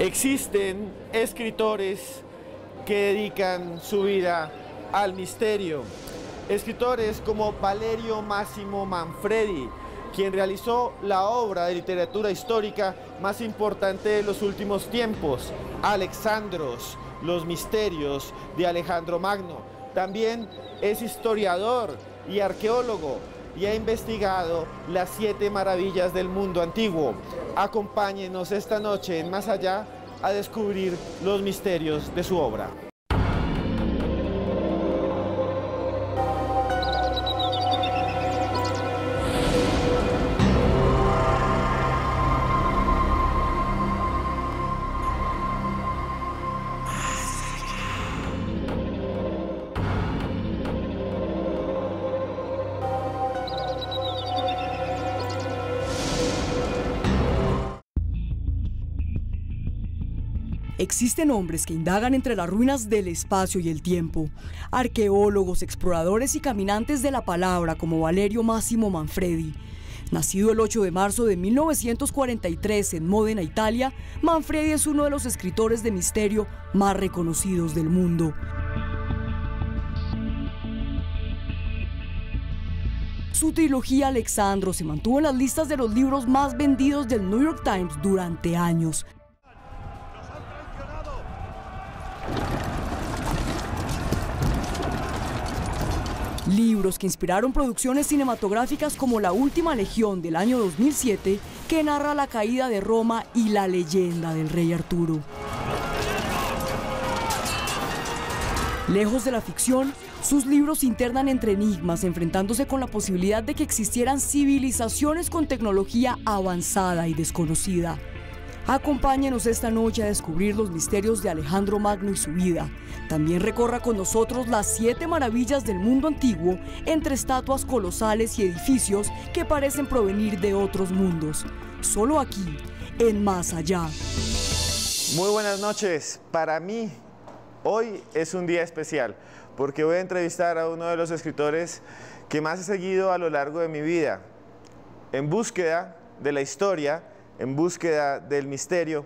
Existen escritores que dedican su vida al misterio. Escritores como Valerio Massimo Manfredi, quien realizó la obra de literatura histórica más importante de los últimos tiempos, Alexandros, los misterios de Alejandro Magno. También es historiador y arqueólogo y ha investigado las 7 maravillas del mundo antiguo. Acompáñenos esta noche en Más Allá a descubrir los misterios de su obra. Existen hombres que indagan entre las ruinas del espacio y el tiempo. Arqueólogos, exploradores y caminantes de la palabra como Valerio Massimo Manfredi. Nacido el 8 de marzo de 1943 en Módena, Italia, Manfredi es uno de los escritores de misterio más reconocidos del mundo. Su trilogía Alexandro se mantuvo en las listas de los libros más vendidos del New York Times durante años. Libros que inspiraron producciones cinematográficas como La Última Legión del año 2007, que narra la caída de Roma y la leyenda del rey Arturo. Lejos de la ficción, sus libros se internan entre enigmas, enfrentándose con la posibilidad de que existieran civilizaciones con tecnología avanzada y desconocida. Acompáñenos esta noche a descubrir los misterios de Alejandro Magno y su vida. También recorra con nosotros las 7 maravillas del mundo antiguo, entre estatuas colosales y edificios que parecen provenir de otros mundos. Solo aquí, en Más Allá. Muy buenas noches. Para mí, hoy es un día especial, porque voy a entrevistar a uno de los escritores que más he seguido a lo largo de mi vida, en búsqueda de la historia, en búsqueda del misterio,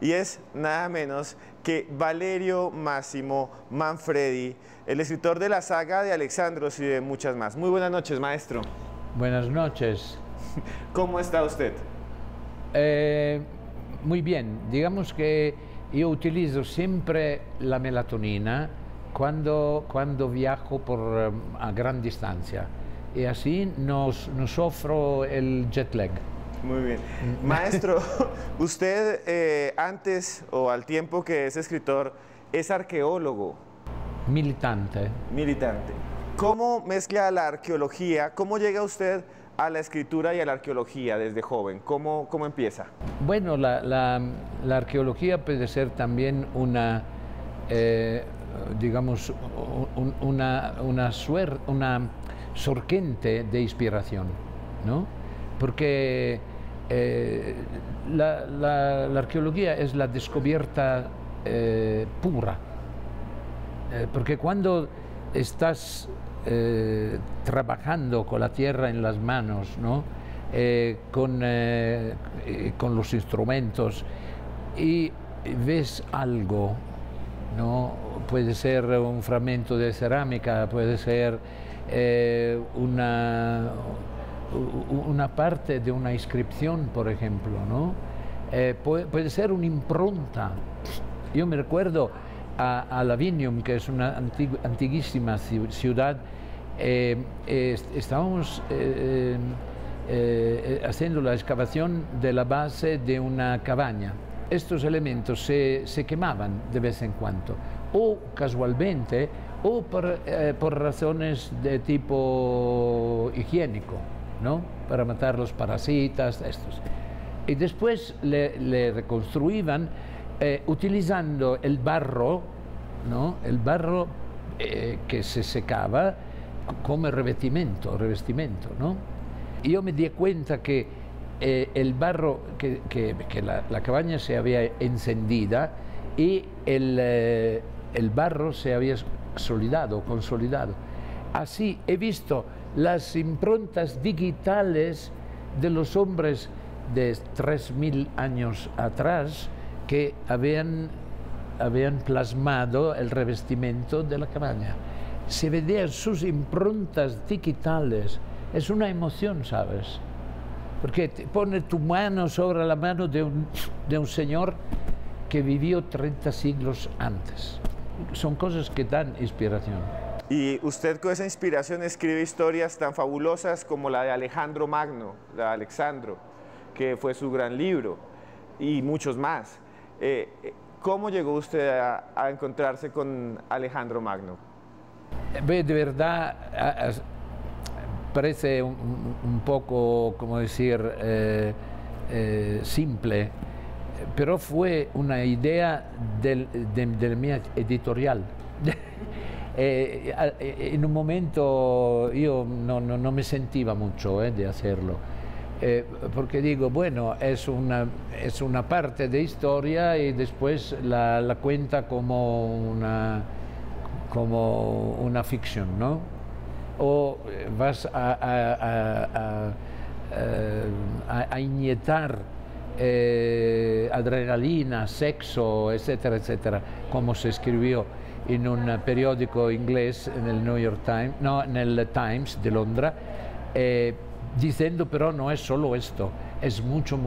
y es nada menos que Valerio Massimo Manfredi, el escritor de la saga de Alexandros y de muchas más. Muy buenas noches, maestro. Buenas noches. ¿Cómo está usted? Muy bien. Digamos que yo utilizo siempre la melatonina cuando viajo a gran distancia, y así no sufro el jet lag. Muy bien. Maestro, usted antes o al tiempo que es escritor es arqueólogo. Militante. Militante. ¿Cómo mezcla la arqueología? ¿Cómo llega usted a la escritura y a la arqueología desde joven? ¿Cómo empieza? Bueno, la arqueología puede ser también una, digamos, una sorgente de inspiración, ¿no? Porque la arqueología es la descubierta pura, porque cuando estás trabajando con la tierra en las manos, ¿no? Con los instrumentos, y ves algo, ¿no? Puede ser un fragmento de cerámica, puede ser una parte de una inscripción, por ejemplo, ¿no? Puede ser una impronta. Yo me recuerdo a Lavinium, que es una antiguísima ciudad. Estábamos haciendo la excavación de la base de una cabaña. Estos elementos se quemaban de vez en cuando, o casualmente, o por razones de tipo higiénico, ¿no? Para matar los parasitas, estos. Y después le reconstruían utilizando el barro, ¿no? El barro que se secaba como revestimento, ¿no? Y yo me di cuenta que el barro, que la cabaña se había encendida y el barro se había consolidado. Así he visto las improntas digitales de los hombres de 3000 años atrás que habían plasmado el revestimiento de la cabaña. Se veían sus improntas digitales. Es una emoción, ¿sabes? Porque te pone tu mano sobre la mano de un señor que vivió 30 siglos antes. Son cosas que dan inspiración. Y usted con esa inspiración escribe historias tan fabulosas como la de Alejandro Magno, la de Alexandro, que fue su gran libro, y muchos más. ¿Cómo llegó usted a encontrarse con Alejandro Magno? De verdad, parece un poco, como decir, simple, pero fue una idea de mi editorial. En un momento yo no me sentía mucho de hacerlo, porque digo, bueno, es una parte de historia y después la cuenta como una ficción, ¿no? O vas a inyectar adrenalina, sexo, etcétera, etcétera, como se escribió en un periódico inglés, en el New York Times, no, en el Times de Londres, diciendo, pero no es solo esto, es mucho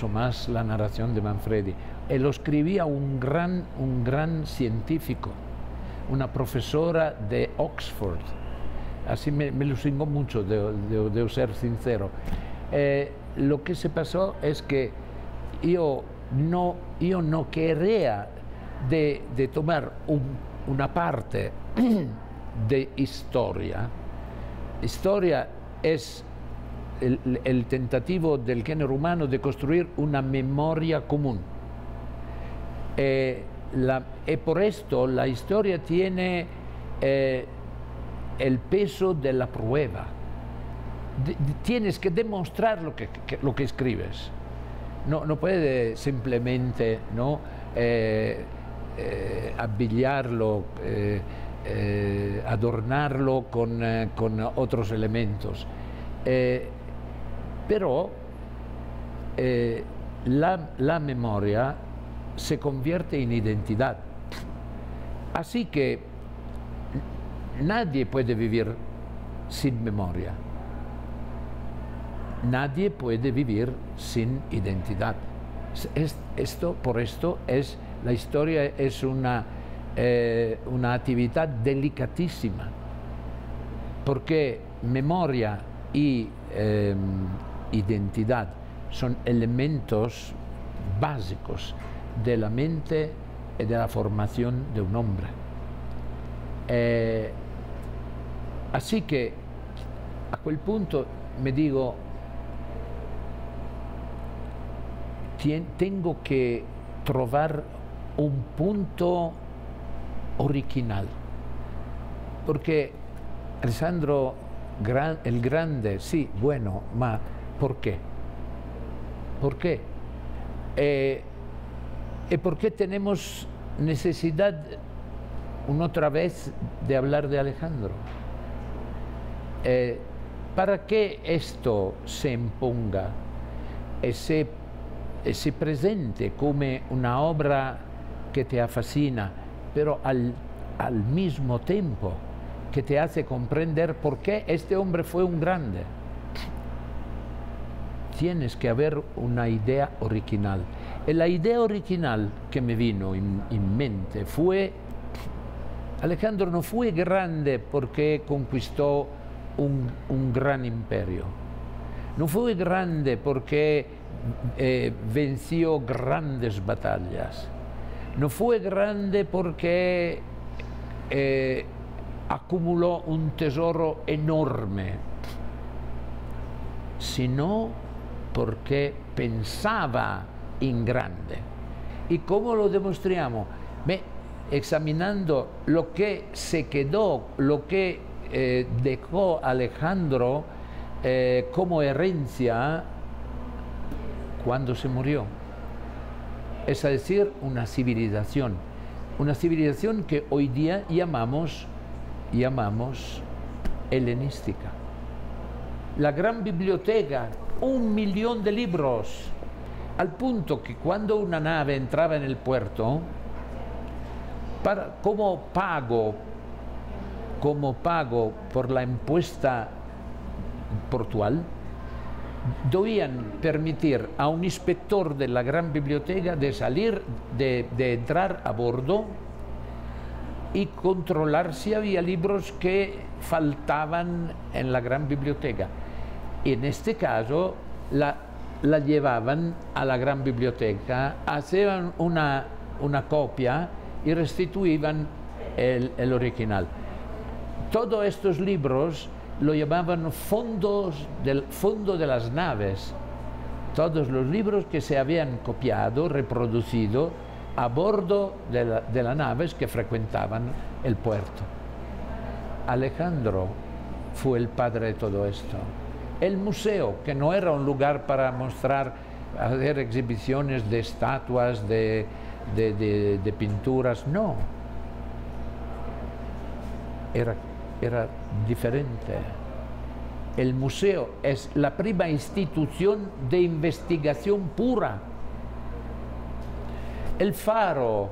más la narración de Manfredi. Y lo escribía un gran científico, una profesora de Oxford. Así me lusingo mucho, de ser sincero. Lo que se pasó es que yo no quería de tomar una parte de historia. Historia es el tentativo del género humano de construir una memoria común. Y por esto la historia tiene el peso de la prueba. Tienes que demostrar lo que escribes. No puedes simplemente, ¿no?, abillarlo, adornarlo con otros elementos. Pero la memoria se convierte en identidad. Así que nadie puede vivir sin memoria. Nadie puede vivir sin identidad. Por esto la historia es una actividad delicatísima, porque memoria y identidad son elementos básicos de la mente y de la formación de un hombre. Así que a quel punto me digo, tengo que trovar un punto original, porque Alessandro el Grande, sí, bueno, ma ¿por qué? ¿Por qué? ¿Y por qué tenemos necesidad una otra vez de hablar de Alejandro? Para que esto se imponga y se presente como una obra que te fascina, pero al mismo tiempo que te hace comprender por qué este hombre fue un grande. Tienes que haber una idea original. Y la idea original que me vino en mente fue: Alejandro no fue grande porque conquistó un gran imperio. No fue grande porque venció grandes batallas. No fue grande porque acumuló un tesoro enorme, sino porque pensaba en grande. ¿Y cómo lo demostramos? Examinando lo que se quedó, lo que dejó Alejandro como herencia cuando se murió. Es decir, una civilización que hoy día llamamos helenística. La gran biblioteca, 1 millón de libros, al punto que cuando una nave entraba en el puerto, como pago por la impuesta portual, debían permitir a un inspector de la gran biblioteca de salir, de entrar a bordo y controlar si había libros que faltaban en la gran biblioteca. Y en este caso la llevaban a la gran biblioteca, hacían una copia y restituían el original. Todos estos libros lo llamaban fondo de las naves. Todos los libros que se habían copiado, reproducido a bordo de las naves que frecuentaban el puerto. Alejandro fue el padre de todo esto. El museo, que no era un lugar para mostrar, hacer exhibiciones de estatuas, de pinturas, no. Era diferente. El museo es la prima institución de investigación pura. El faro,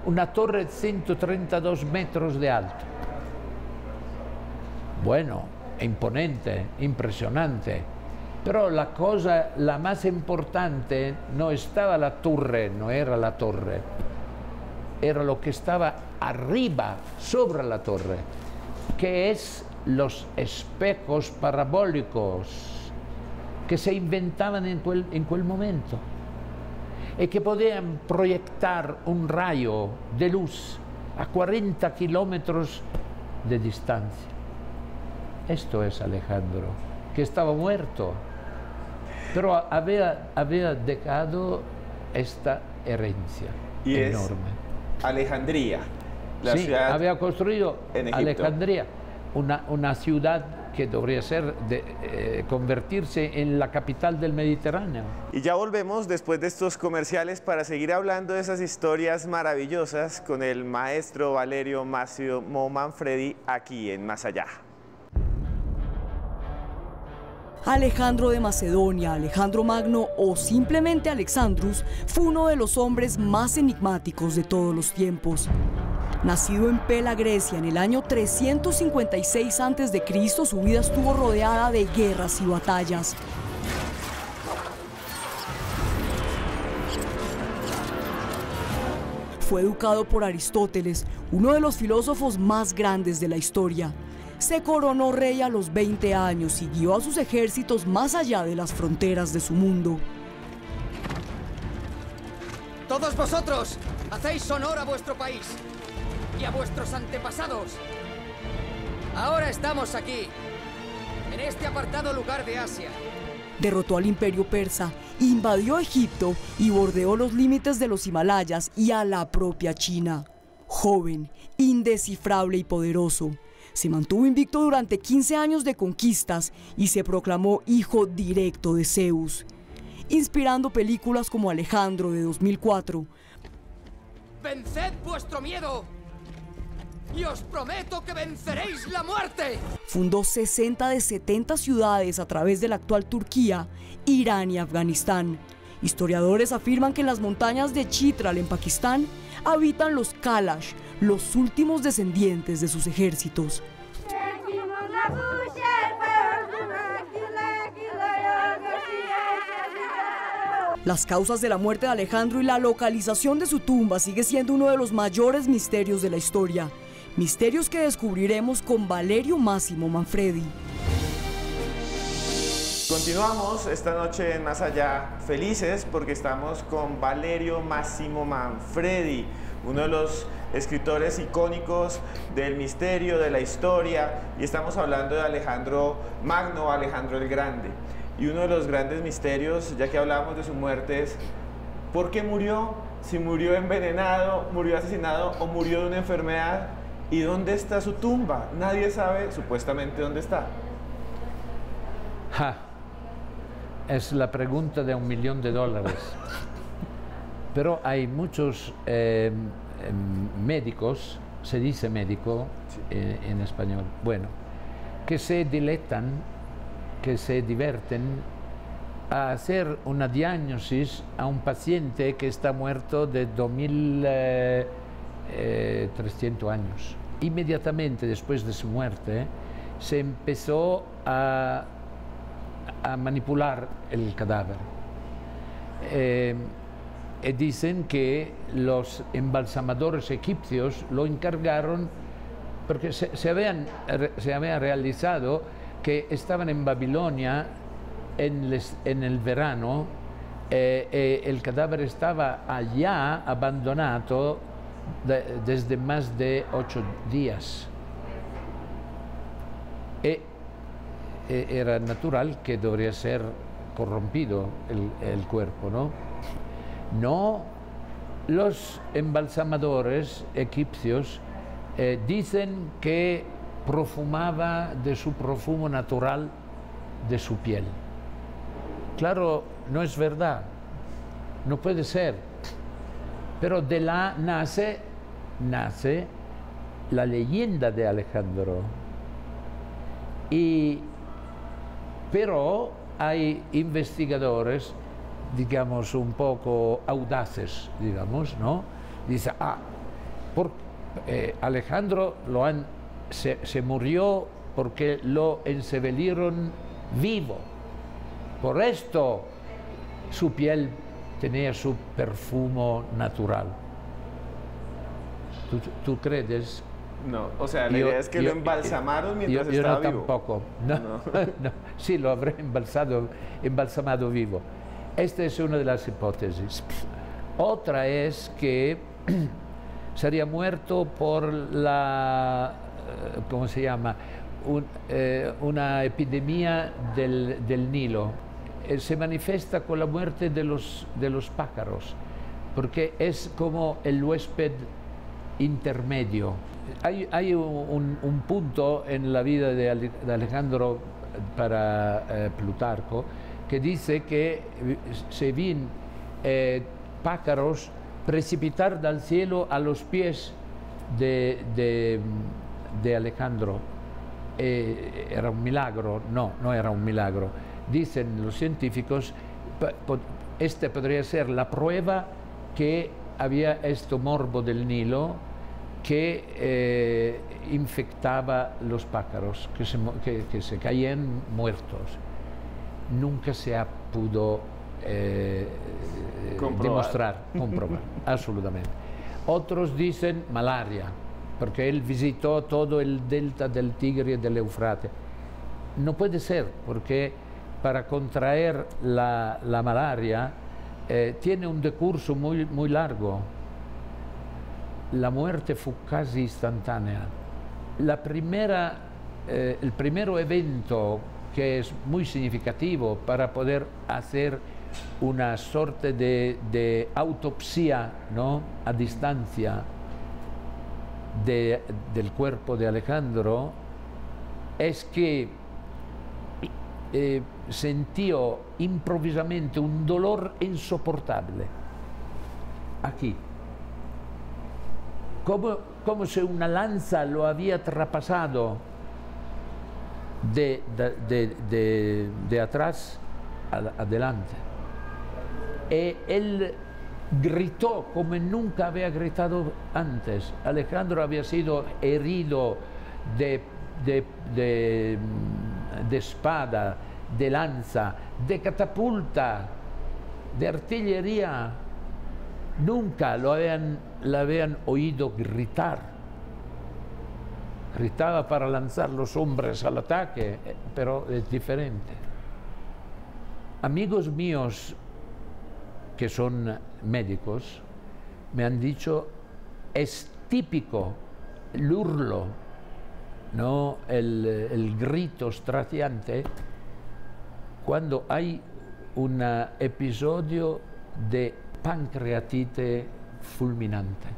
una torre de 132 metros de alto. Bueno, imponente, impresionante, pero la más importante no estaba la torre, no era la torre, era lo que estaba arriba, sobre la torre, que es los espejos parabólicos que se inventaban en quel momento y que podían proyectar un rayo de luz a 40 kilómetros de distancia. Esto es Alejandro, que estaba muerto, pero había dejado esta herencia enorme. Es Alejandría, la sí, ciudad había construido en Egipto. Alejandría, una ciudad que debería convertirse en la capital del Mediterráneo. Y ya volvemos después de estos comerciales para seguir hablando de esas historias maravillosas con el maestro Valerio Máximo Manfredi aquí en Más Allá. Alejandro de Macedonia, Alejandro Magno o simplemente Alexandrus fue uno de los hombres más enigmáticos de todos los tiempos. Nacido en Pela, Grecia, en el año 356 a.C., su vida estuvo rodeada de guerras y batallas. Fue educado por Aristóteles, uno de los filósofos más grandes de la historia. Se coronó rey a los 20 años y guió a sus ejércitos más allá de las fronteras de su mundo. Todos vosotros, hacéis honor a vuestro país y a vuestros antepasados. Ahora estamos aquí, en este apartado lugar de Asia. Derrotó al imperio persa, invadió Egipto y bordeó los límites de los Himalayas y a la propia China. Joven, indescifrable y poderoso, se mantuvo invicto durante 15 años de conquistas y se proclamó hijo directo de Zeus, inspirando películas como Alejandro de 2004. ¡Venced vuestro miedo! ¡Y os prometo que venceréis la muerte! Fundó 60 de 70 ciudades a través de la actual Turquía, Irán y Afganistán. Historiadores afirman que en las montañas de Chitral, en Pakistán, habitan los Kalash, los últimos descendientes de sus ejércitos. Las causas de la muerte de Alejandro y la localización de su tumba sigue siendo uno de los mayores misterios de la historia. Misterios que descubriremos con Valerio Máximo Manfredi. Continuamos esta noche en Más Allá felices porque estamos con Valerio Máximo Manfredi, uno de los escritores icónicos del misterio, de la historia, y estamos hablando de Alejandro Magno, Alejandro el Grande. Y uno de los grandes misterios, ya que hablábamos de su muerte, es ¿por qué murió? Si murió envenenado, murió asesinado o murió de una enfermedad. ¿Y dónde está su tumba? Nadie sabe supuestamente dónde está. Es la pregunta de $1 millón. Pero hay muchos médicos, se dice médico en español, bueno, que se diletan, que se divierten a hacer una diagnosis a un paciente que está muerto de 2300 años. Inmediatamente después de su muerte se empezó a manipular el cadáver. Y dicen que los embalsamadores egipcios lo encargaron porque se había realizado que estaban en Babilonia en el verano, el cadáver estaba allá abandonado desde más de 8 días. Era natural que debería ser corrompido el cuerpo, ¿no? No, los embalsamadores egipcios dicen que perfumaba de su perfume natural de su piel. Claro, no es verdad, no puede ser, pero de la nace la leyenda de Alejandro. Pero hay investigadores, digamos, un poco audaces, digamos, ¿no? Dice, Alejandro se murió porque lo ensevelaron vivo. Por esto su piel tenía su perfume natural. ¿Tú crees? No, o sea, la idea es que lo embalsamaron mientras estaba vivo. Yo no tampoco. No. Sí, lo habré embalsamado vivo. Esta es una de las hipótesis. Otra es que sería muerto por la, ¿cómo se llama? Una epidemia del Nilo. Se manifiesta con la muerte de los pájaros, porque es como el huésped intermedio. Hay un punto en la vida de Alejandro para Plutarco que dice que se ven pájaros precipitar del cielo a los pies de Alejandro. ¿Era un milagro? No era un milagro. Dicen los científicos, este podría ser la prueba que había este morbo del Nilo que infectaba los pájaros, que se caían muertos. Nunca se ha podido comprobar, absolutamente. Otros dicen malaria, porque él visitó todo el delta del Tigre y del Éufrates. No puede ser, porque para contraer la malaria tiene un decurso muy largo. La muerte fue casi instantánea. El primer evento que es muy significativo para poder hacer una suerte de autopsia, ¿no?, a distancia del cuerpo de Alejandro, es que sintió improvisamente un dolor insoportable aquí, como si una lanza lo había traspasado de atrás adelante. Y él gritó como nunca había gritado antes. Alejandro había sido herido de espada, de lanza, de catapulta, de artillería. Nunca lo habían oído gritar. Gritaba para lanzar los hombres al ataque, pero es diferente. Amigos míos que son médicos me han dicho, es típico el hurlo, ¿no?, el grito estraciante cuando hay un episodio de pancreatite fulminante.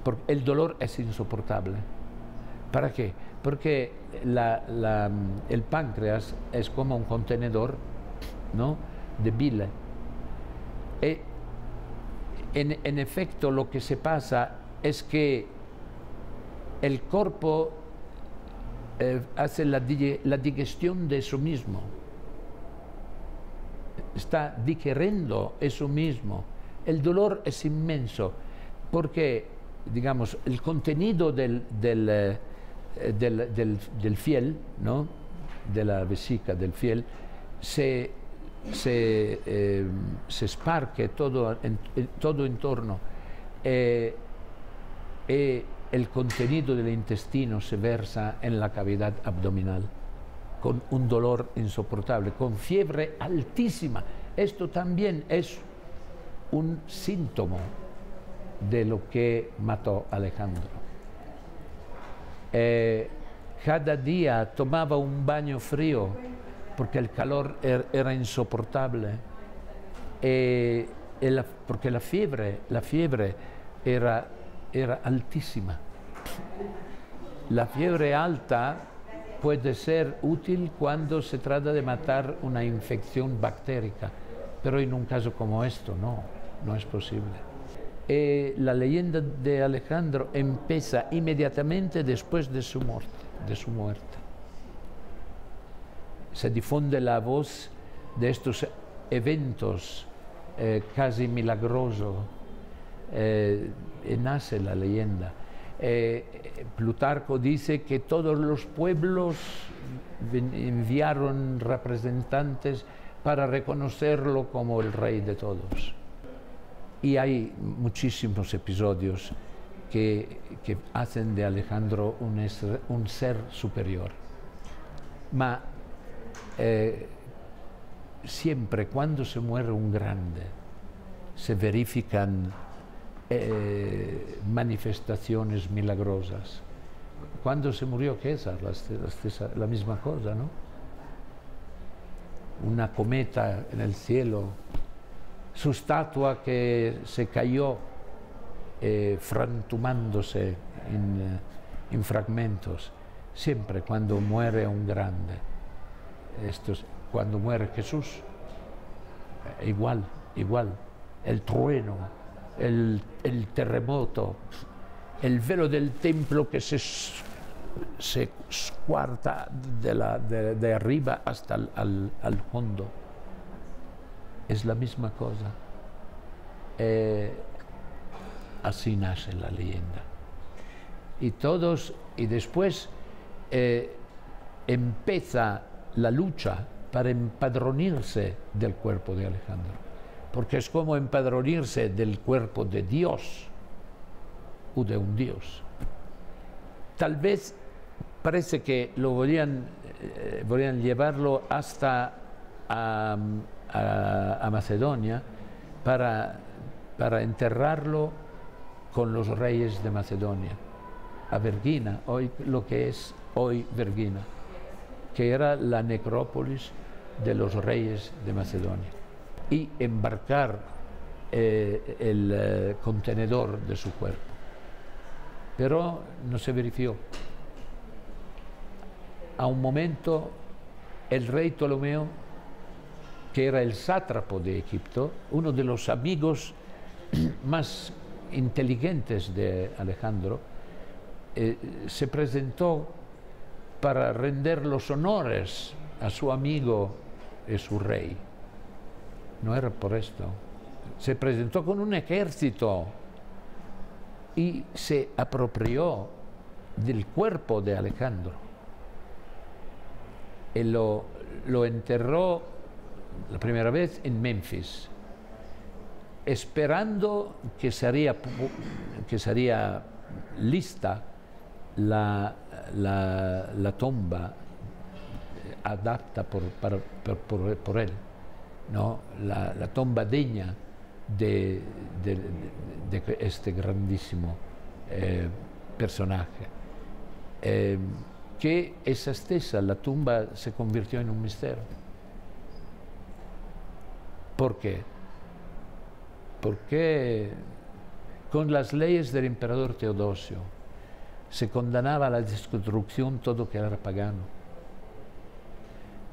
Porque el dolor es insoportable. ¿Para qué? Porque el páncreas es como un contenedor, ¿no?, de bile. Y en efecto lo que se pasa es que el cuerpo hace la digestión de eso mismo. está digiriendo eso mismo. El dolor es inmenso porque, digamos, el contenido del fiel, ¿no?, de la vesícula del fiel, se sparge todo intorno y el contenido del intestino se versa en la cavidad abdominal con un dolor insoportable, con fiebre altísima. Esto también es un síntoma de lo que mató a Alejandro. Cada día tomaba un baño frío porque el calor era insoportable, porque la fiebre era altísima. La fiebre alta puede ser útil cuando se trata de matar una infección bactérica, pero en un caso como esto no es posible. La leyenda de Alejandro empieza inmediatamente después de su muerte. Se difunde la voz de estos eventos casi milagrosos y nace la leyenda. Plutarco dice que todos los pueblos enviaron representantes para reconocerlo como el rey de todos. Y hay muchísimos episodios que hacen de Alejandro un ser superior. Ma siempre cuando se muere un grande se verifican manifestaciones milagrosas. Cuando se murió César, la misma cosa, ¿no? Una cometa en el cielo, su estatua que se cayó frantumándose en fragmentos. Siempre cuando muere un grande, cuando muere Jesús, igual, el trueno, el terremoto, el velo del templo que se escuarta de arriba hasta al fondo. Es la misma cosa. Así nace la leyenda. Y después empieza la lucha para empadronirse del cuerpo de Alejandro, porque es como empadronirse del cuerpo de Dios o de un Dios. Tal vez parece que lo podrían llevarlo hasta a Macedonia para enterrarlo con los reyes de Macedonia, a Vergina, hoy lo que es hoy Vergina, que era la necrópolis de los reyes de Macedonia, y embarcar el contenedor de su cuerpo. Pero no se verificó. A un momento, el rey Ptolomeo, que era el sátrapo de Egipto, uno de los amigos más inteligentes de Alejandro, se presentó para render los honores a su amigo y su rey. No era por esto. Se presentó con un ejército y se apropió del cuerpo de Alejandro y lo enterró la primera vez en Memphis, esperando que sería lista la tumba adapta por él, ¿no? La tumba digna de este grandísimo personaje. Que esa stessa, la tumba, se convirtió en un misterio. ¿Por qué? Porque con las leyes del emperador Teodosio se condenaba a la destrucción todo que era pagano.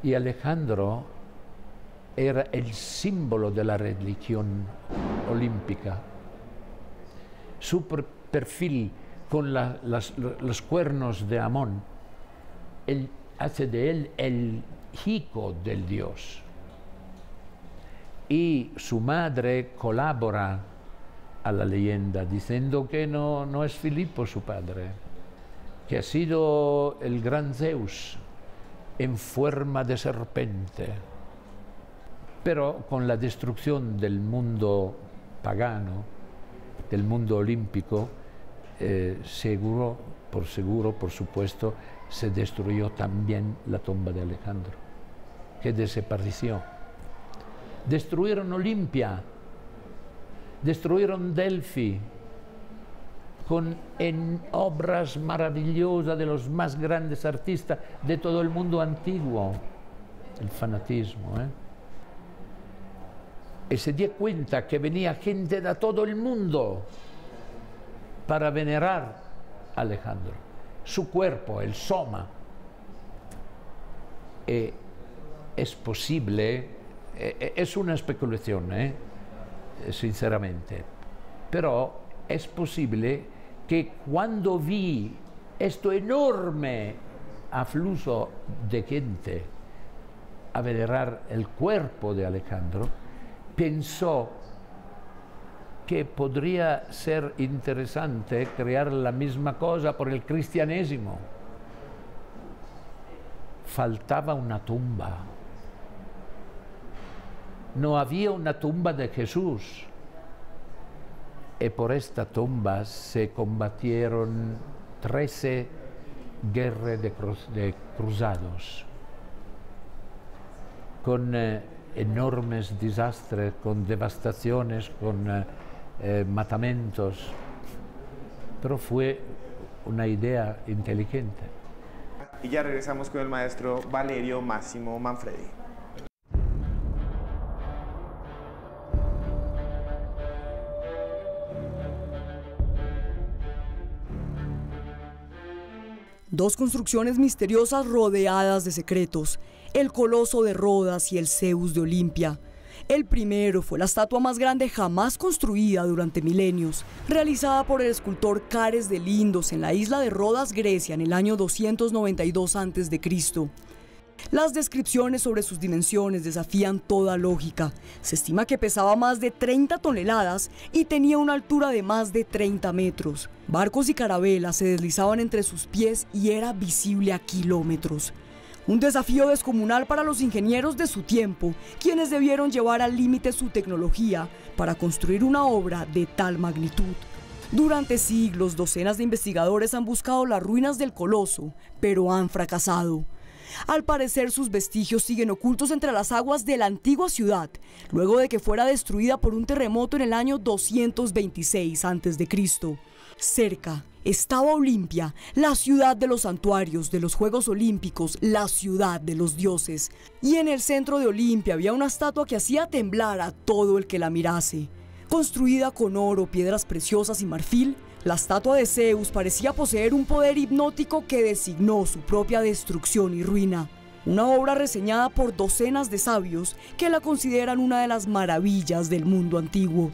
Y Alejandro era el símbolo de la religión olímpica. Su perfil con los cuernos de Amón hace de él el hijo del dios. y su madre colabora a la leyenda diciendo que no es Filipo su padre, que ha sido el gran Zeus en forma de serpiente. Pero con la destrucción del mundo pagano, del mundo olímpico, por supuesto, se destruyó también la tumba de Alejandro, que desapareció. Destruyeron Olimpia, destruyeron Delfi, con obras maravillosas de los más grandes artistas de todo el mundo antiguo, el fanatismo. Y se dio cuenta que venía gente de todo el mundo para venerar a Alejandro, su cuerpo, el soma. Es posible, es una especulación, sinceramente, pero es posible que cuando vi este enorme aflujo de gente a venerar el cuerpo de Alejandro, pensó que podría ser interesante crear la misma cosa por el cristianesimo. Faltaba una tumba. No había una tumba de Jesús. Y por esta tumba se combatieron 13 guerras de cruzados, con enormes desastres, con devastaciones, con matamientos. Pero fue una idea inteligente. Y ya regresamos con el maestro Valerio Máximo Manfredi. Dos construcciones misteriosas rodeadas de secretos, el Coloso de Rodas y el Zeus de Olimpia. El primero fue la estatua más grande jamás construida durante milenios, realizada por el escultor Cares de Lindos en la isla de Rodas, Grecia, en el año 292 a.C. Las descripciones sobre sus dimensiones desafían toda lógica. Se estima que pesaba más de 30 toneladas y tenía una altura de más de 30 metros. Barcos y carabelas se deslizaban entre sus pies y era visible a kilómetros. Un desafío descomunal para los ingenieros de su tiempo, quienes debieron llevar al límite su tecnología para construir una obra de tal magnitud. Durante siglos, docenas de investigadores han buscado las ruinas del Coloso, pero han fracasado. Al parecer, sus vestigios siguen ocultos entre las aguas de la antigua ciudad, luego de que fuera destruida por un terremoto en el año 226 a.C. Cerca estaba Olimpia, la ciudad de los santuarios, de los Juegos Olímpicos, la ciudad de los dioses. Y en el centro de Olimpia había una estatua que hacía temblar a todo el que la mirase. Construida con oro, piedras preciosas y marfil, la estatua de Zeus parecía poseer un poder hipnótico que designó su propia destrucción y ruina. Una obra reseñada por docenas de sabios que la consideran una de las maravillas del mundo antiguo.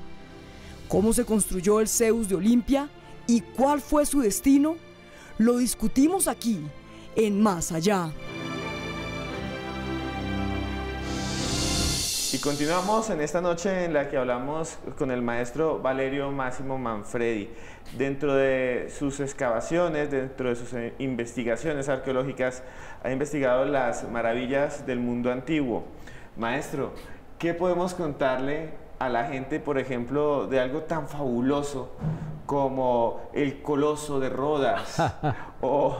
¿Cómo se construyó el Zeus de Olimpia? ¿Y cuál fue su destino? Lo discutimos aquí, en Más Allá. Y continuamos en esta noche en la que hablamos con el maestro Valerio Máximo Manfredi. Dentro de sus excavaciones, dentro de sus investigaciones arqueológicas, ha investigado las maravillas del mundo antiguo. Maestro, ¿qué podemos contarle a la gente, por ejemplo, de algo tan fabuloso como el Coloso de Rodas o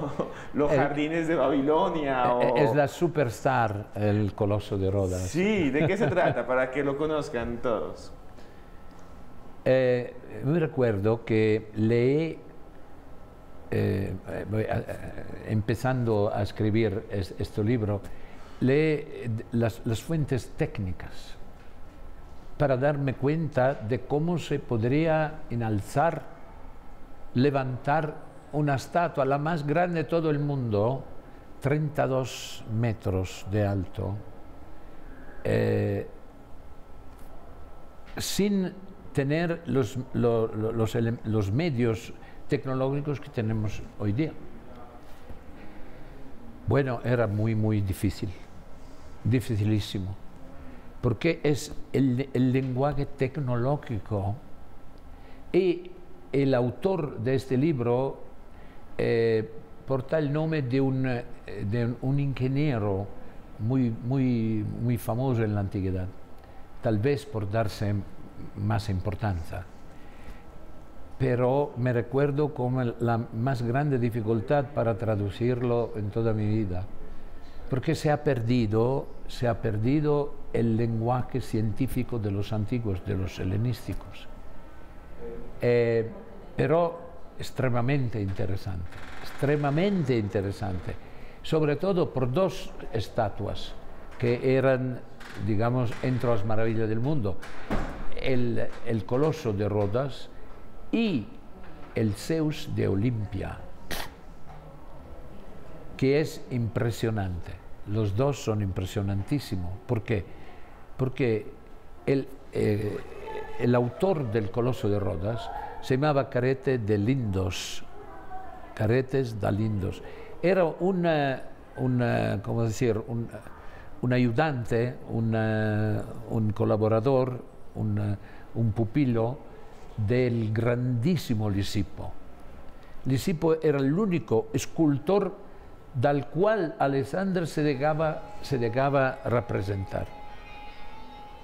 los jardines de Babilonia? Es la superstar, el Coloso de Rodas. Sí, ¿de qué se trata? Para que lo conozcan todos. Me recuerdo que leí, empezando a escribir este libro, leí las fuentes técnicas para darme cuenta de cómo se podría enalzar, levantar una estatua, la más grande de todo el mundo, 32 metros de alto, sin tener los medios tecnológicos que tenemos hoy día. Bueno, era muy difícil, dificilísimo. porque es el lenguaje tecnológico. Y el autor de este libro porta el nombre de un ingeniero muy famoso en la antigüedad, tal vez por darse más importancia. Pero me recuerdo como la más grande dificultad para traducirlo en toda mi vida, porque se ha perdido el lenguaje científico de los antiguos, de los helenísticos. Pero extremadamente interesante, sobre todo por dos estatuas que eran, digamos, entre las maravillas del mundo: el Coloso de Rodas y el Zeus de Olimpia, que es impresionante. Los dos son impresionantísimos. ¿Por qué? Porque el autor del Coloso de Rodas se llamaba Carete de Lindos, Caretes da Lindos. Era ¿cómo decir? Un ayudante, un colaborador, un pupilo del grandísimo Lisipo. Lisipo era el único escultor del cual Alexander se dejaba representar.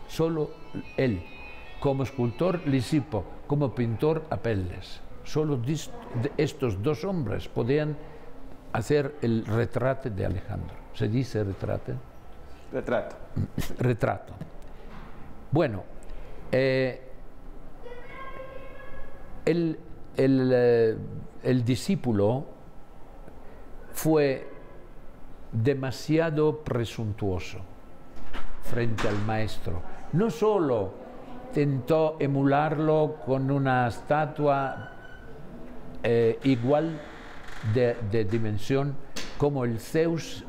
Solo él, como escultor Lisipo, como pintor Apelles. Solo estos dos hombres podían hacer el retrato de Alejandro. ¿Se dice retrato? Retrato. Retrato. Bueno, el discípulo fue demasiado presuntuoso frente al maestro. No solo intentó emularlo con una estatua igual de dimensión como el Zeus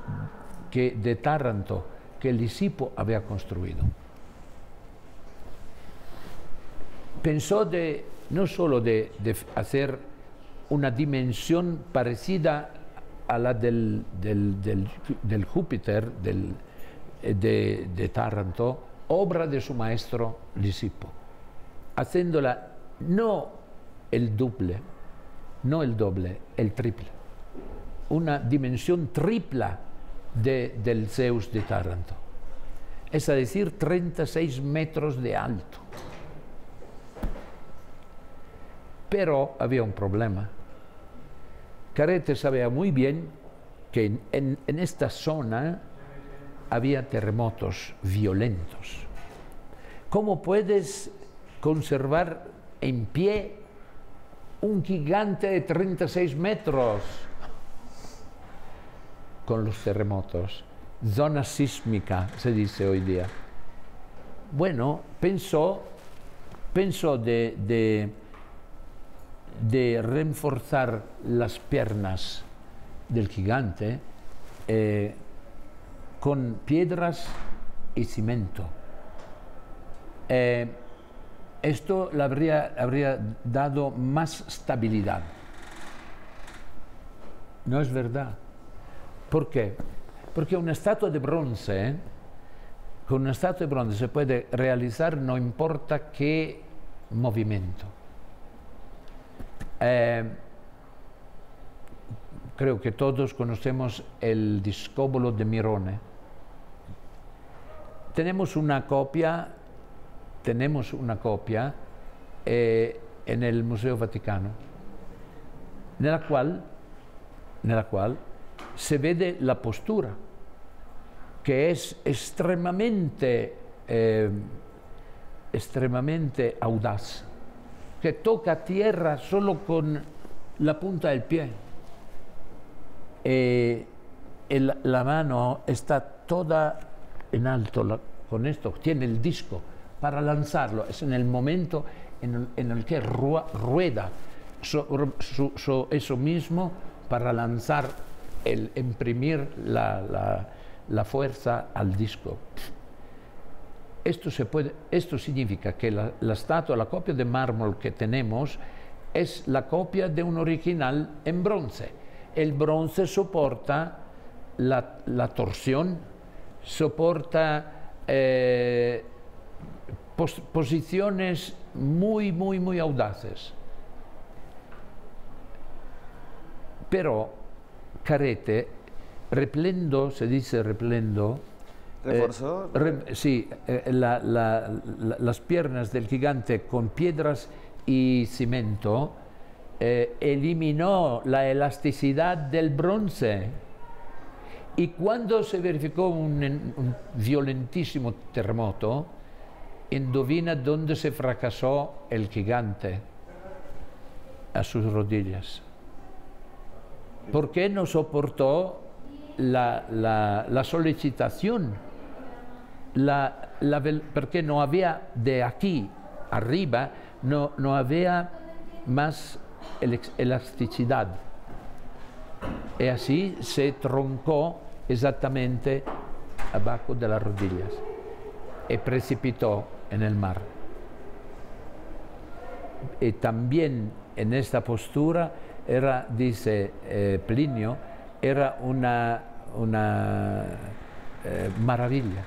de Taranto, que Lisipo había construido. Pensó no solo de hacer una dimensión parecida a la del Júpiter de Taranto, obra de su maestro Lisipo, haciéndola no el doble, el triple, una dimensión tripla del Zeus de Taranto, es decir, 36 metros de alto. Pero había un problema. Carete sabía muy bien que en esta zona había terremotos violentos. ¿Cómo puedes conservar en pie un gigante de 36 metros con los terremotos? Zona sísmica, se dice hoy día. Bueno, pensó de reforzar las piernas del gigante con piedras y cemento. Esto le habría dado más estabilidad. No es verdad. ¿Por qué? Porque una estatua de bronce, con una estatua de bronce se puede realizar no importa qué movimiento. Creo que todos conocemos el discóbolo de Mirone. Tenemos una copia en el Museo Vaticano, nella qual se vede la postura, que es extremadamente audaz, que toca tierra solo con la punta del pie. La mano está toda en alto con esto, tiene el disco para lanzarlo. Es en el momento en el que rueda eso mismo para lanzar, imprimir la fuerza al disco. Esto significa que la estatua, la copia de mármol que tenemos, es la copia de un original en bronce. El bronce soporta la torsión, soporta posiciones muy audaces. Pero Carete, replendo, se dice replendo, ¿Reforzó? sí, las piernas del gigante con piedras y cemento eliminó la elasticidad del bronce. Y cuando se verificó un violentísimo terremoto, indovina dónde se fracasó el gigante, a sus rodillas. ¿Por qué no soportó la solicitación? Porque no había de aquí arriba, no había más elasticidad. Y así se troncó exactamente abajo de las rodillas y precipitó en el mar. Y también en esta postura era, dice Plinio, era una maravilla.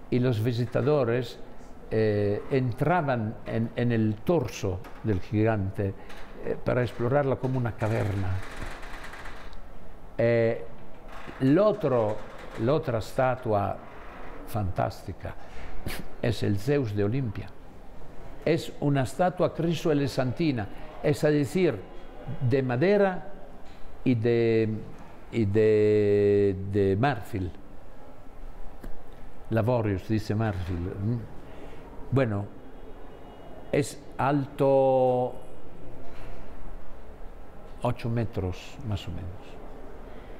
Y los visitadores entraban en el torso del gigante para explorarla como una caverna. La otra estatua fantástica es el Zeus de Olimpia. Es una estatua crisoelesantina, es decir, de madera y de marfil. Lavorius dice marfil. Bueno, es alto 8 metros más o menos.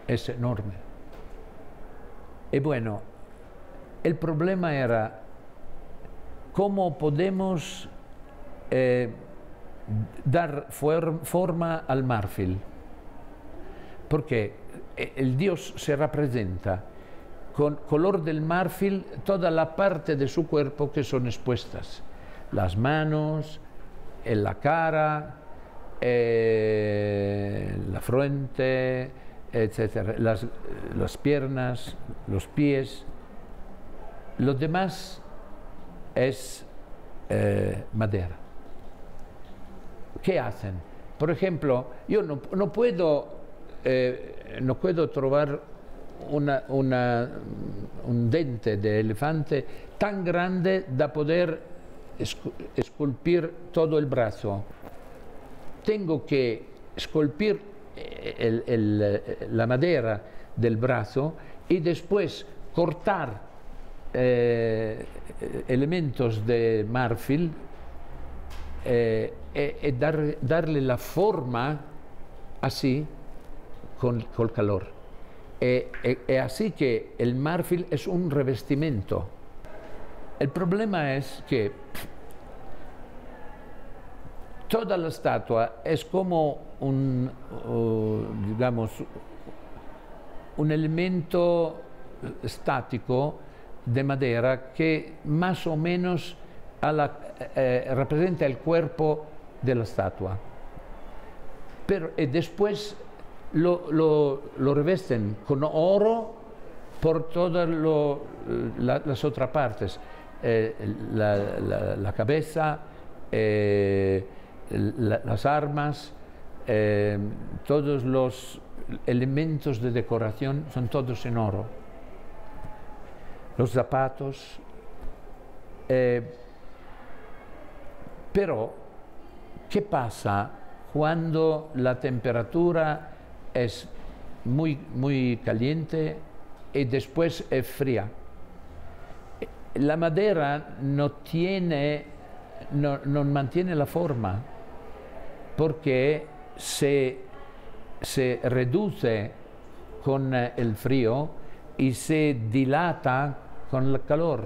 Es enorme. Y bueno, el problema era cómo podemos dar forma al marfil, porque el dios se representa con color del marfil toda la parte de su cuerpo que son expuestas, las manos, la cara, la frente, etcétera, las piernas, los pies. Lo demás es madera. ¿Qué hacen? Por ejemplo, yo no puedo trovar un dente de elefante tan grande da poder esculpir todo el brazo. Tengo que esculpir la madera del brazo y después cortar elementos de marfil y darle la forma así con calor. Así que el marfil es un revestimiento. El problema es que toda la estatua es como digamos, un elemento estático de madera que más o menos representa el cuerpo de la estatua. Pero después lo revesten con oro por todas las otras partes, la cabeza, las armas, todos los elementos de decoración son todos en oro. Los zapatos. Pero, ¿qué pasa cuando la temperatura es muy caliente y después es fría? La madera no mantiene la forma porque se reduce con el frío y se dilata con el calor.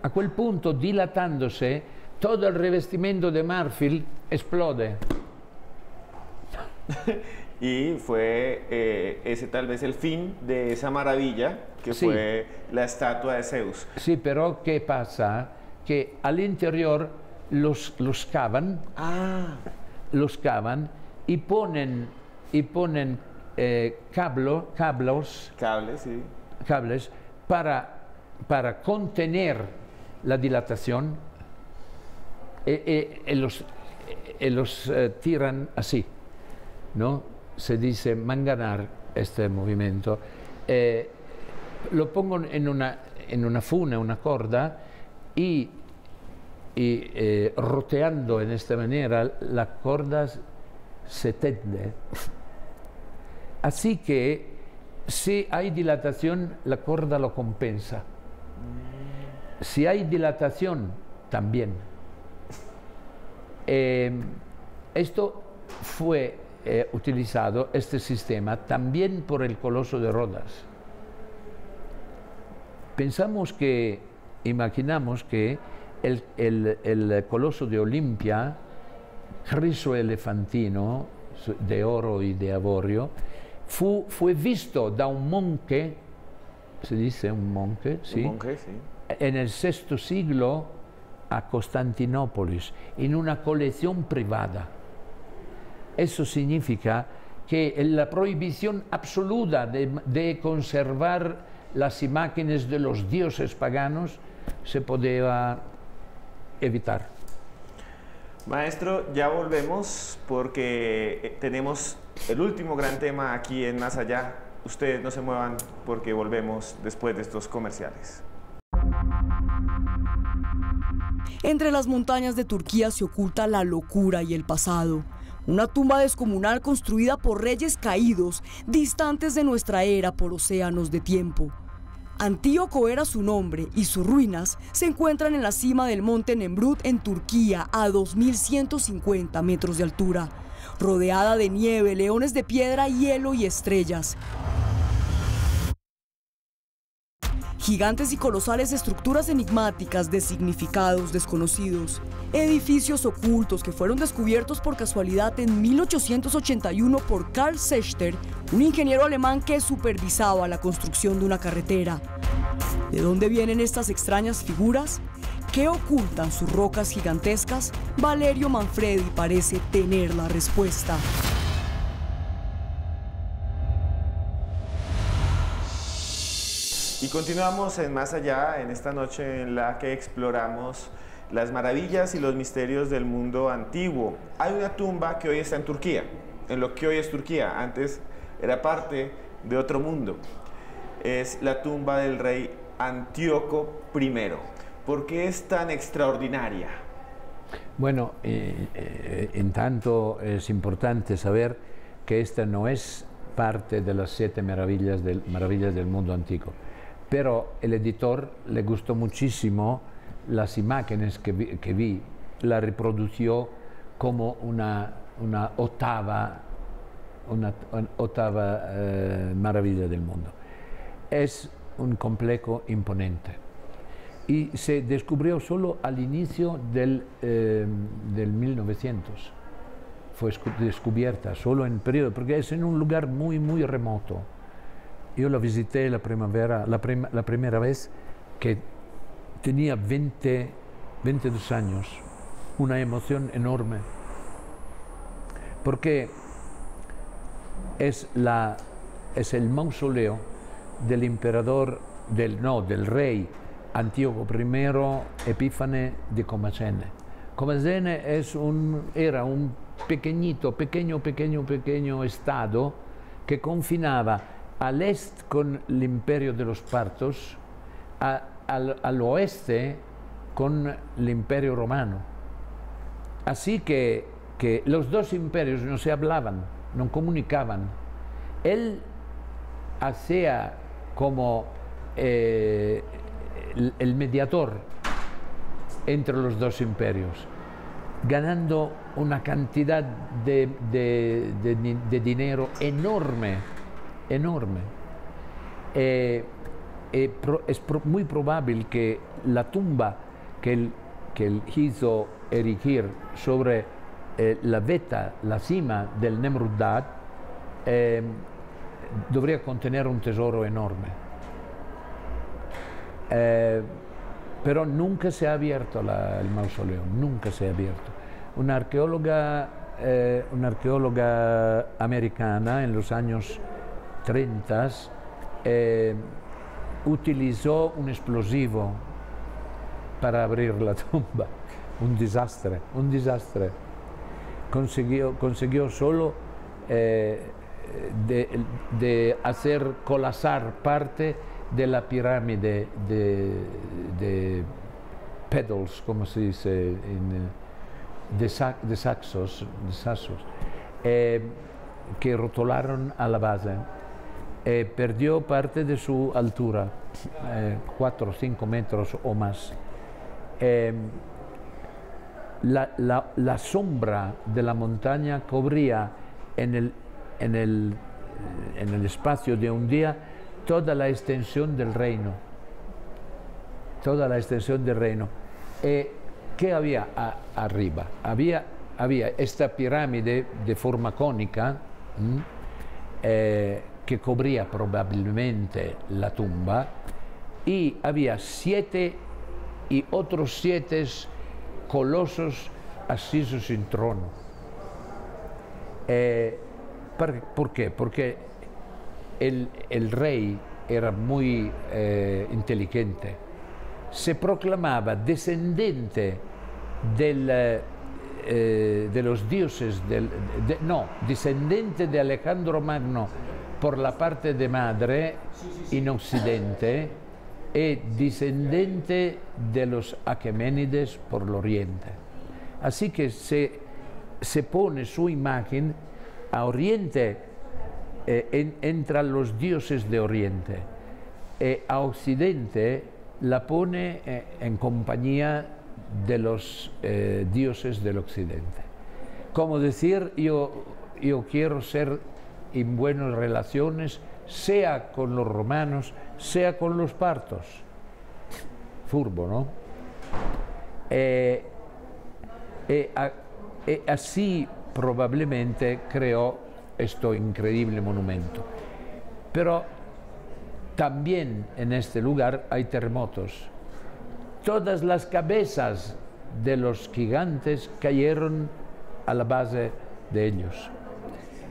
A quel punto, dilatándose, todo el revestimiento de marfil explode. Y fue ese tal vez el fin de esa maravilla que sí, fue la estatua de Zeus. Sí, pero ¿qué pasa? Que al interior los cavan, los cavan y ponen cables Sí. para para contener la dilatación y los tiran así, ¿no? Se dice manganar este movimiento. Lo pongo en una funa, una corda, y roteando en esta manera la corda se tiende. Así que si hay dilatación, la corda lo compensa. Si hay dilatación, también. Esto fue utilizado, este sistema, también por el Coloso de Rodas. Imaginamos que el Coloso de Olimpia, Criso-Elefantino, de oro y de avorio, fue visto da un monje, se dice un monje, ¿sí? Un monje, sí. En el VI siglo a Constantinópolis, en una colección privada. Eso significa que la prohibición absoluta de conservar las imágenes de los dioses paganos se podía evitar. Maestro, ya volvemos porque tenemos el último gran tema aquí en Más Allá. Ustedes no se muevan porque volvemos después de estos comerciales. Entre las montañas de Turquía se oculta la locura y el pasado. Una tumba descomunal construida por reyes caídos, distantes de nuestra era por océanos de tiempo. Antíoco era su nombre y sus ruinas se encuentran en la cima del monte Nemrut en Turquía a 2150 metros de altura, rodeada de nieve, leones de piedra, hielo y estrellas. Gigantes y colosales estructuras enigmáticas de significados desconocidos. Edificios ocultos que fueron descubiertos por casualidad en 1881 por Carl Sechter, un ingeniero alemán que supervisaba la construcción de una carretera. ¿De dónde vienen estas extrañas figuras? ¿Qué ocultan sus rocas gigantescas? Valerio Manfredi parece tener la respuesta. Y continuamos en Más Allá, en esta noche en la que exploramos las maravillas y los misterios del mundo antiguo. Hay una tumba que hoy está en Turquía, en lo que hoy es Turquía. Antes era parte de otro mundo. Es la tumba del rey Antíoco I. ¿Por qué es tan extraordinaria? Bueno, en tanto es importante saber que esta no es parte de las 7 maravillas del mundo antiguo. Pero el editor le gustó muchísimo las imágenes que vi, la reprodució como una octava maravilla del mundo. Es un complejo imponente y se descubrió solo al inicio del 1900. Fue descubierta solo en periodo, porque es en un lugar muy remoto. Yo la visité la primera vez que tenía 22 años, una emoción enorme, porque es el mausoleo del emperador, del rey Antíoco I Epífane de Comacene. Comacene era un pequeño estado que confinaba al este con el imperio de los partos, al oeste con el imperio romano. Así que los dos imperios no se hablaban, no comunicaban. Él hacía como el mediador entre los dos imperios, ganando una cantidad de dinero enorme. Es muy probable que la tumba que él hizo erigir sobre la cima del Nemrudad debería contener un tesoro enorme. Pero nunca se ha abierto el mausoleo, nunca se ha abierto. Una arqueóloga americana en los años 30 utilizó un explosivo para abrir la tumba. Un desastre, un desastre. Consiguió solo de hacer colapsar parte de la pirámide de pedals, como se dice, de saxos, que rotularon a la base. Perdió parte de su altura, 4 o 5 metros o más. La sombra de la montaña cubría en el espacio de un día toda la extensión del reino. Toda la extensión del reino. ¿Qué había arriba? Había esta pirámide de forma cónica que cubría probablemente la tumba, y había 7 y otros 7 colosos asisos en trono. ¿Por qué? Porque el rey era muy inteligente. Se proclamaba descendiente de los dioses, descendiente de Alejandro Magno por la parte de madre en Occidente, y descendiente de los Aqueménides por el oriente. Así que se pone su imagen a oriente, entre los dioses de oriente, y a occidente la pone en compañía de los dioses del occidente. Como decir, yo quiero ser en buenas relaciones, sea con los romanos, sea con los partos. Furbo, ¿no? Así probablemente creó este increíble monumento. Pero también en este lugar hay terremotos. Todas las cabezas de los gigantes cayeron a la base de ellos.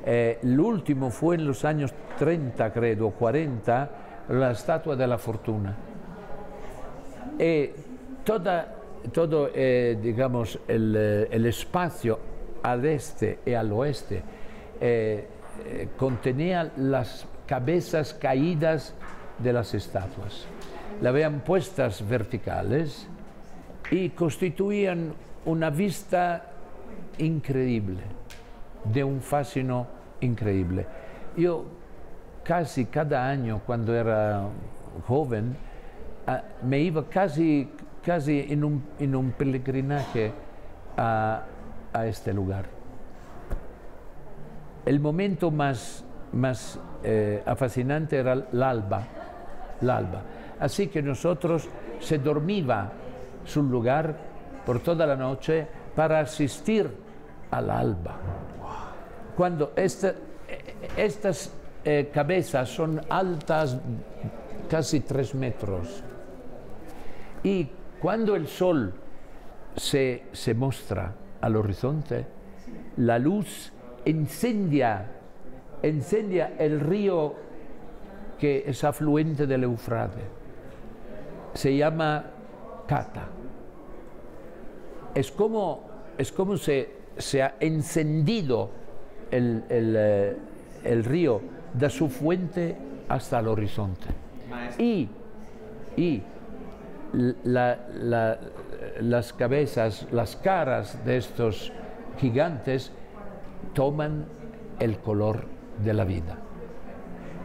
El último fue en los años 30, creo, 40, la Estatua de la Fortuna. Todo digamos, el espacio al este y al oeste contenía las cabezas caídas de las estatuas. La habían puestas verticales y constituían una vista increíble, de un fascino increíble. Yo casi cada año, cuando era joven, me iba casi en un peregrinaje a este lugar. El momento más fascinante era el alba. Así que nosotros se dormía su lugar por toda la noche para asistir al alba. Cuando estas cabezas son altas casi 3 metros, y cuando el sol se muestra al horizonte, la luz incendia el río que es afluente del Eufrates. Se llama Cata. Es como se ha encendido el río de su fuente hasta el horizonte. Y las cabezas, las caras de estos gigantes toman el color de la vida.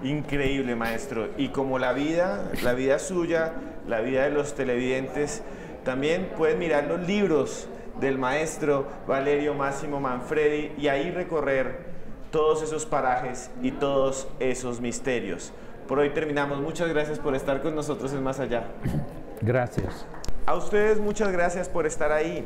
Increíble, maestro. Y como la vida suya, la vida de los televidentes, también pueden mirar los libros del maestro Valerio Máximo Manfredi y ahí recorrer todos esos parajes y todos esos misterios. Por hoy terminamos. Muchas gracias por estar con nosotros en Más Allá. Gracias. A ustedes muchas gracias por estar ahí.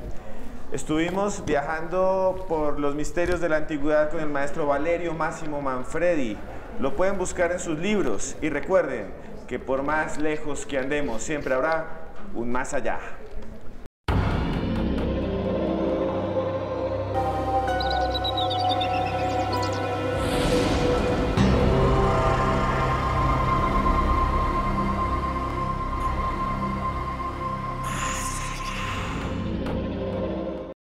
Estuvimos viajando por los misterios de la antigüedad con el maestro Valerio Máximo Manfredi. Lo pueden buscar en sus libros y recuerden que por más lejos que andemos siempre habrá un más allá.